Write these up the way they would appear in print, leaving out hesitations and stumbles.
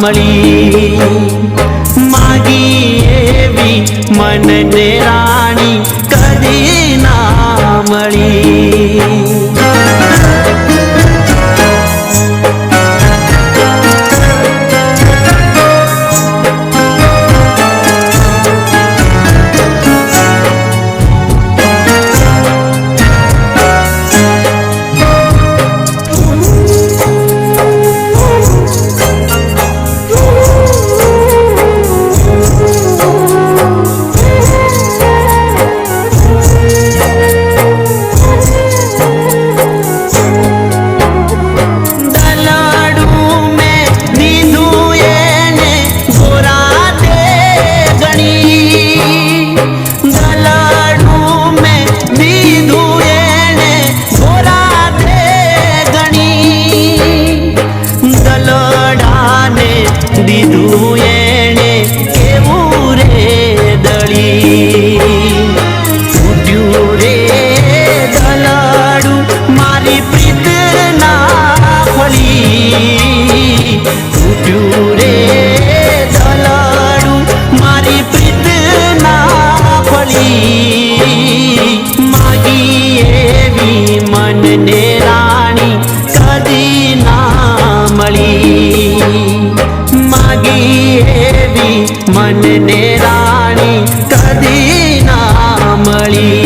મળી. માગી એવી મનને રાણી કદી ના મળી. દીધું એણે કેવું રે દળી. તૂટ્યું રે દલડું મારી પ્રીત ના ફળી. તૂટ્યું રે દલડું મારી પ્રીત ના ફળી. માગી એવી મનને રાણી કદી ના મળી. માગી એવી મનને રાણી કદી ના મળી.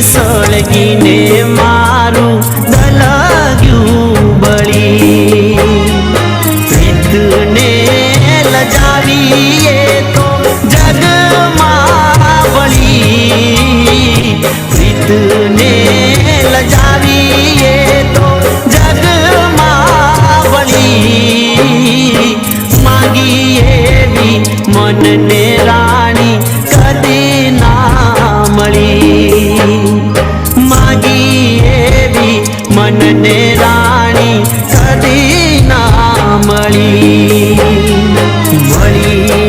સળગીને મારું દલગ્યું બળી. પ્રીતને લજાવીએ તો જગમાં બળી. પ્રીતને લજાવીએ તો જગમાં બળી. માગી એવી મનને રાણી કદી ના મળી. માગી એવી મનને રાણી કદી ના મળી. મળી